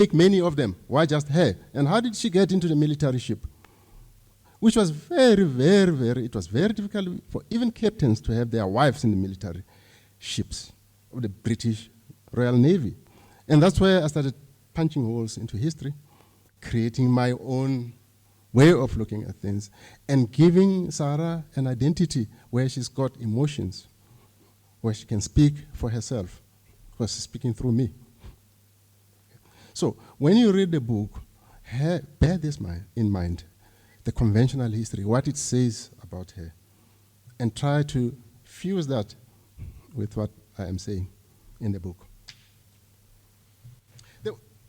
take many of them. Why just her? And how did she get into the military ship? Which was it was very difficult for even captains to have their wives in the military ships of the British Royal Navy. And that's where I started punching holes into history, creating my own way of looking at things, and giving Sarah an identity where she's got emotions, where she can speak for herself, because she's speaking through me. So when you read the book, bear this in mind, the conventional history, what it says about her, and try to fuse that with what I am saying in the book.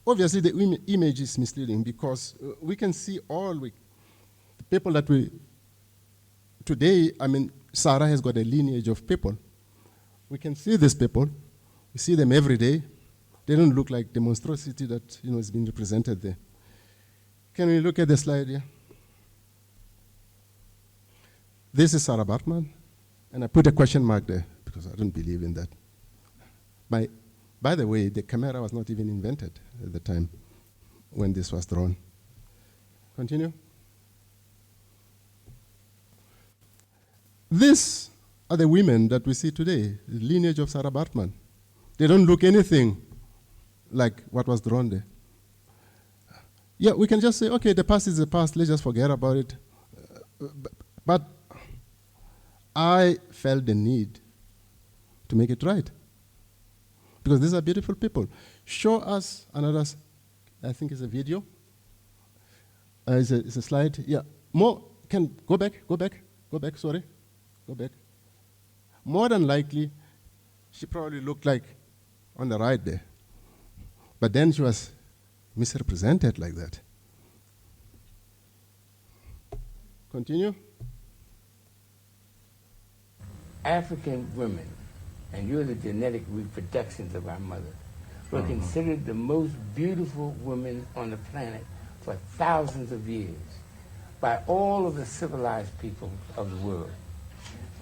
Obviously, the image is misleading because we can see all the people that today, Sarah has got a lineage of people. We can see these people. We see them every day. They don't look like the monstrosity that is being represented there. Can we look at the slide here? This is Sarah Baartman, and I put a question mark there because I don't believe in that. By the way, the camera was not even invented at the time when this was drawn. Continue. These are the women that we see today, the lineage of Sarah Baartman. They don't look anything like what was drawn there. Yeah, we can just say, okay, the past is the past, let's just forget about it. But I felt the need to make it right. Because these are beautiful people. Show us another, I think it's a video. It's a slide. Yeah, more, go back, sorry. Go back. More than likely, she probably looked like on the right there. But then she was misrepresented like that. Continue. African women, and you're the genetic reproductions of our mother, were considered the most beautiful women on the planet for thousands of years by all of the civilized people of the world.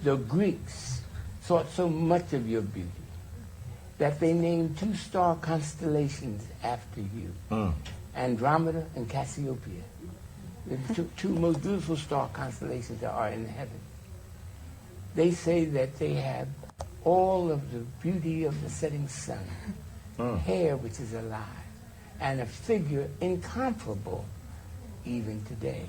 The Greeks thought so much of your beauty that they named 2 star constellations after you, Andromeda and Cassiopeia, the two most beautiful star constellations that are in heaven. They say that they have all of the beauty of the setting sun, hair which is alive, and a figure incomparable even today.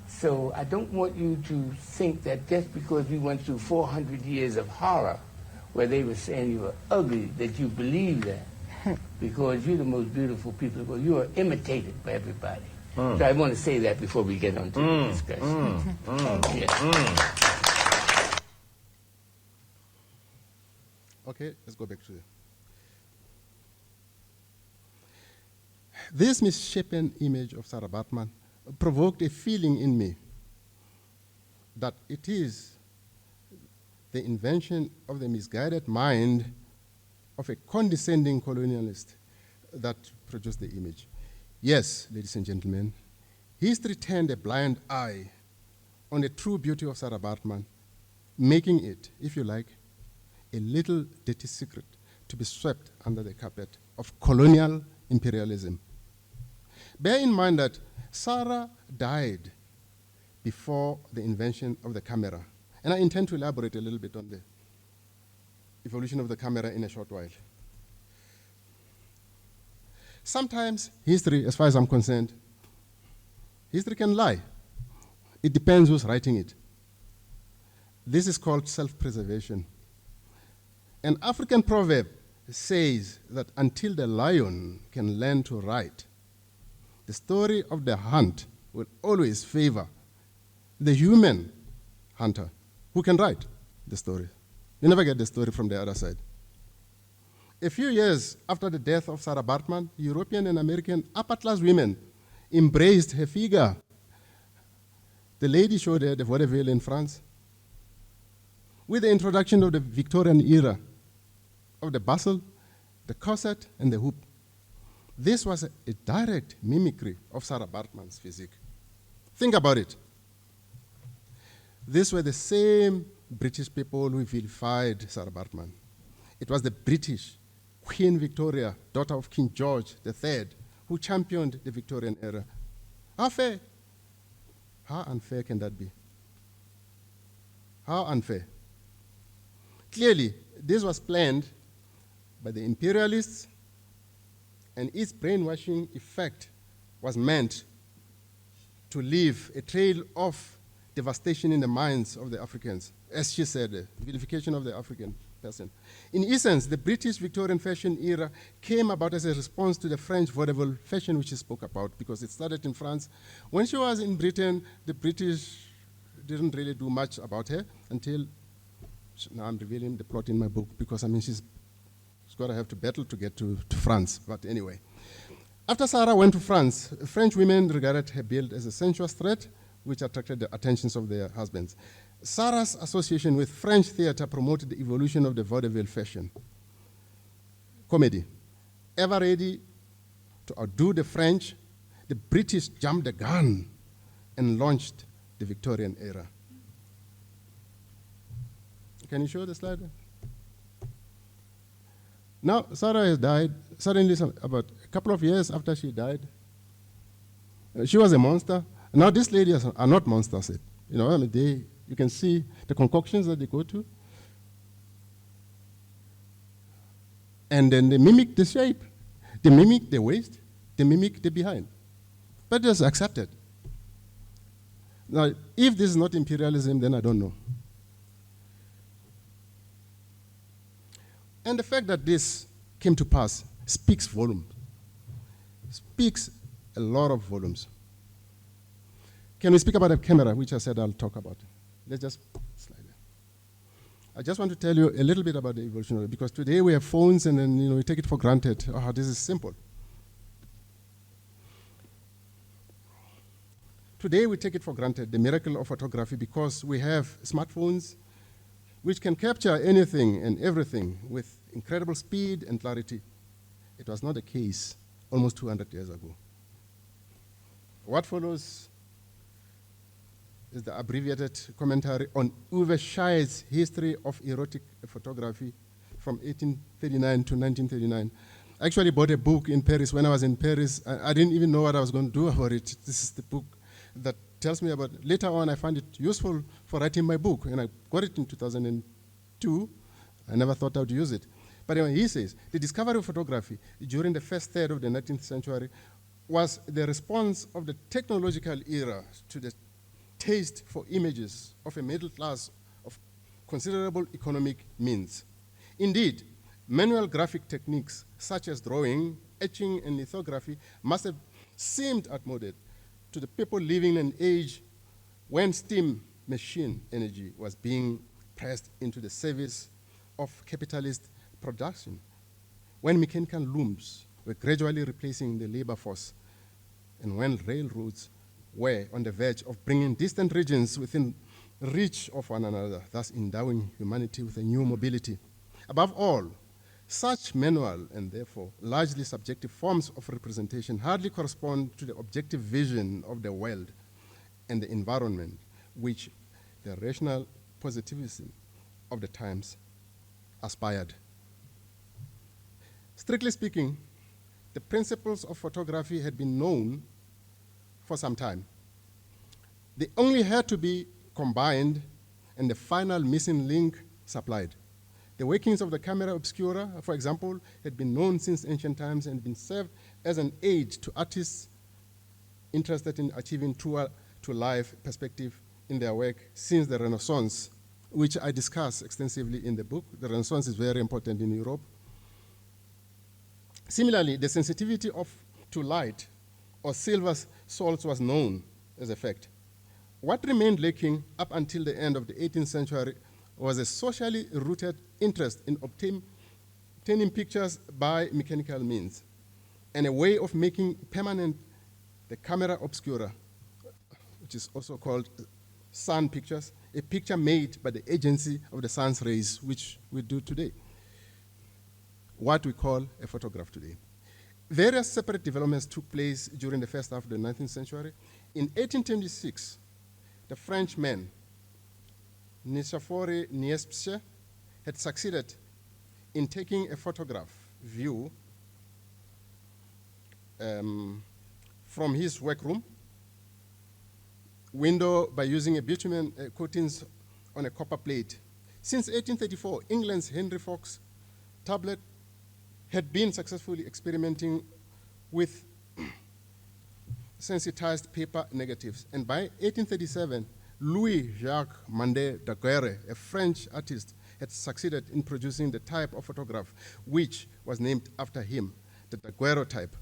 So I don't want you to think that just because we went through 400 years of horror where they were saying you were ugly, that you believe that, because you're the most beautiful people, because you are imitated by everybody. So I want to say that before we get on to the discussion. Okay, let's go back to it. This misshapen image of Sarah Baartman provoked a feeling in me that it is the invention of the misguided mind of a condescending colonialist that produced the image. Yes, ladies and gentlemen, history turned a blind eye on the true beauty of Sarah Baartman, making it, if you like, a little dirty secret to be swept under the carpet of colonial imperialism. Bear in mind that Sarah died before the invention of the camera. And I intend to elaborate a little bit on the evolution of the camera in a short while. Sometimes history, as far as I'm concerned, history can lie. It depends who's writing it. This is called self-preservation. An African proverb says that until the lion can learn to write, the story of the hunt will always favor the human hunter who can write the story. You never get the story from the other side. A few years after the death of Sarah Baartman, European and American upper-class women embraced her figure. The lady showed her the vaudeville in France. With the introduction of the Victorian era, of the bustle, the corset, and the hoop. This was a direct mimicry of Sarah Baartman's physique. Think about it. These were the same British people who vilified Sarah Baartman. It was the British Queen Victoria, daughter of King George III, who championed the Victorian era. How fair? How unfair can that be? How unfair? Clearly, this was planned by the imperialists, and its brainwashing effect was meant to leave a trail of devastation in the minds of the Africans. As she said, vilification of the African person. In essence, the British Victorian fashion era came about as a response to the French vaudeville fashion, which she spoke about, because it started in France. When she was in Britain, the British didn't really do much about her until, now I'm revealing the plot in my book, because I mean, she's got to have to battle to get to France, but anyway. After Sarah went to France, French women regarded her build as a sensuous threat, which attracted the attentions of their husbands. Sarah's association with French theater promoted the evolution of the vaudeville fashion. Comedy. Ever ready to outdo the French, the British jumped the gun and launched the Victorian era. Can you show the slide? Now, Sarah has died. Suddenly, about a couple of years after she died, she was a monster. Now, these ladies are not monsters. You know, I mean, you can see the concoctions that they go to. And then they mimic the shape. They mimic the waist. They mimic the behind. But just accept it. Now, if this is not imperialism, then I don't know. And the fact that this came to pass speaks volumes. Speaks a lot of volumes. Can we speak about the camera, which I said I'll talk about? Let's just slide it. I just want to tell you a little bit about the evolution of it, because today we have phones and then we take it for granted. Oh, this is simple. Today we take it for granted, the miracle of photography, because we have smartphones which can capture anything and everything with incredible speed and clarity. It was not the case almost 200 years ago. What follows is the abbreviated commentary on Uwe Schei's History of Erotic Photography from 1839 to 1939. I actually bought a book in Paris. When I was in Paris, I didn't even know what I was going to do about it. This is the book that tells me about it. Later on, I found it useful for writing my book, and I got it in 2002. I never thought I would use it. But anyway, he says, the discovery of photography during the first third of the 19th century was the response of the technological era to the taste for images of a middle class of considerable economic means. Indeed, manual graphic techniques such as drawing, etching, and lithography must have seemed outmoded to the people living in an age when steam machine energy was being pressed into the service of capitalist production, when mechanical looms were gradually replacing the labor force, and when railroads were on the verge of bringing distant regions within reach of one another, thus endowing humanity with a new mobility. Above all, such manual and therefore largely subjective forms of representation hardly correspond to the objective vision of the world and the environment which the rational positivism of the times aspired. Strictly speaking, the principles of photography had been known for some time. They only had to be combined and the final missing link supplied. The workings of the camera obscura, for example, had been known since ancient times and been served as an aid to artists interested in achieving true-to-life perspective in their work since the Renaissance, which I discuss extensively in the book. The Renaissance is very important in Europe. Similarly, the sensitivity to light or silver salts was known as a fact. What remained lacking up until the end of the 18th century was a socially rooted interest in obtaining pictures by mechanical means and a way of making permanent the camera obscura, which is also called sun pictures, a picture made by the agency of the sun's rays, which we do today, what we call a photograph today. Various separate developments took place during the first half of the 19th century. In 1826, the Frenchman Nicephore Niepce had succeeded in taking a photograph view from his workroom window by using a bitumen coatings on a copper plate. Since 1834, England's Henry Fox tablet had been successfully experimenting with sensitized paper negatives. And by 1837, Louis-Jacques Mandé Daguerre, a French artist, had succeeded in producing the type of photograph which was named after him, the daguerreotype.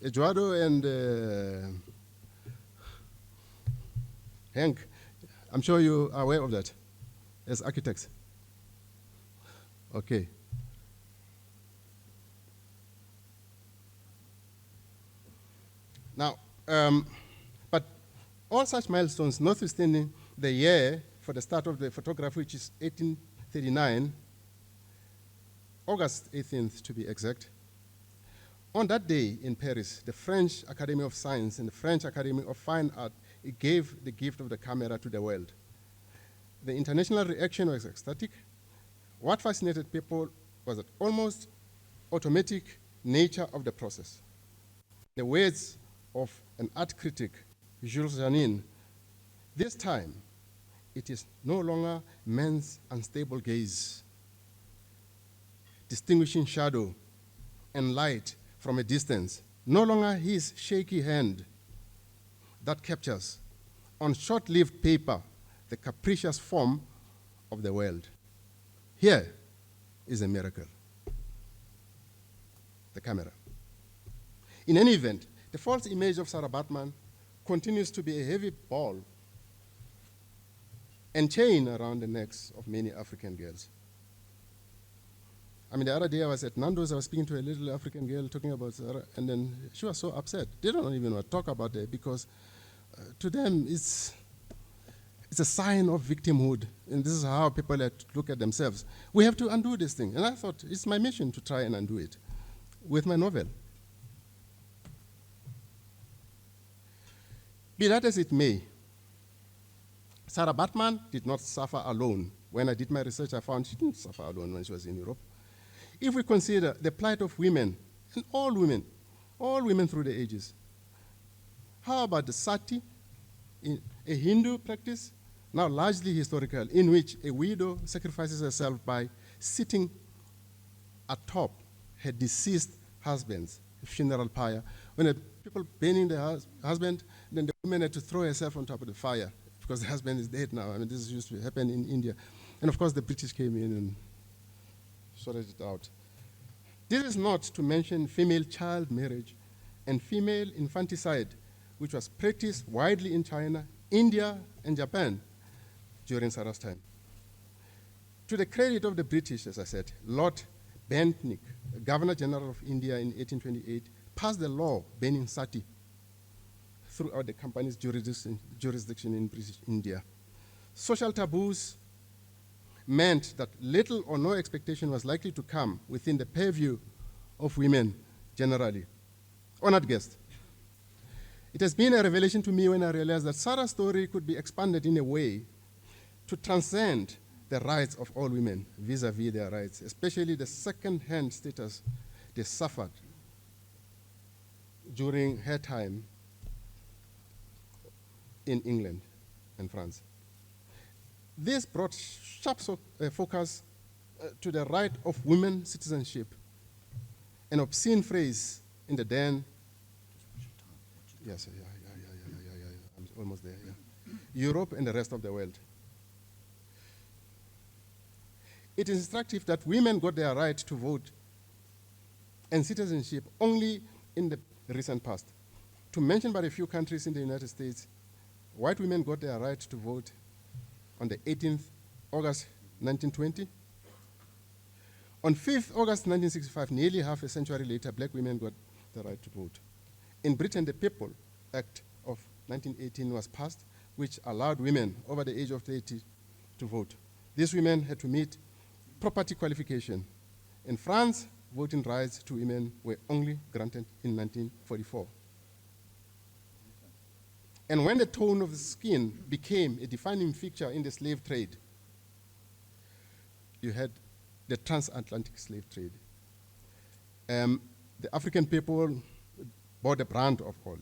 Eduardo and Hank, I'm sure you are aware of that as architects. Okay. Now, but all such milestones, notwithstanding the year for the start of the photograph, which is 1839, August 18th to be exact, on that day in Paris, the French Academy of Science and the French Academy of Fine Art gave the gift of the camera to the world. The international reaction was ecstatic. What fascinated people was the almost automatic nature of the process. The words of an art critic, Jules Janin, this time it is no longer man's unstable gaze, distinguishing shadow and light from a distance, no longer his shaky hand that captures on short-lived paper the capricious form of the world. Here is a miracle, the camera. In any event, the false image of Sarah Baartman continues to be a heavy ball and chain around the necks of many African girls. I mean, the other day I was at Nando's, I was speaking to a little African girl talking about Sarah, and then she was so upset. They don't even want to talk about it because to them it's a sign of victimhood, and this is how people look at themselves. We have to undo this thing, and I thought it's my mission to try and undo it with my novel. Be that as it may, Sarah Baartman did not suffer alone. When I did my research, I found she didn't suffer alone when she was in Europe. If we consider the plight of women, and all women through the ages, how about the sati, a Hindu practice, now largely historical, in which a widow sacrifices herself by sitting atop her deceased husband's funeral pyre. When the people burning the husband, then the woman had to throw herself on top of the fire because the husband is dead now. I mean, this used to happen in India. And of course, the British came in and sorted it out. This is not to mention female child marriage and female infanticide, which was practiced widely in China, India, and Japan during Sarah's time. To the credit of the British, as I said, Lord Bentinck, Governor General of India in 1828, passed the law banning sati throughout the company's jurisdiction in British India. Social taboos meant that little or no expectation was likely to come within the purview of women generally. Honored guest, it has been a revelation to me when I realized that Sarah's story could be expanded in a way to transcend the rights of all women vis-a-vis their rights, especially the second-hand status they suffered during her time in England and France. This brought sharp focus to the right of women citizenship, an obscene phrase in the then, yes, I'm almost there, yeah. Europe and the rest of the world. It is instructive that women got their right to vote and citizenship only in the recent past. To mention but a few countries in the United States, white women got their right to vote on the 18th August 1920. On 5th August 1965, nearly half a century later, black women got the right to vote. In Britain, the People Act of 1918 was passed, which allowed women over the age of 30 to vote. These women had to meet property qualification. In France, voting rights to women were only granted in 1944. And when the tone of the skin became a defining feature in the slave trade, you had the transatlantic slave trade. The African people bore the brunt of all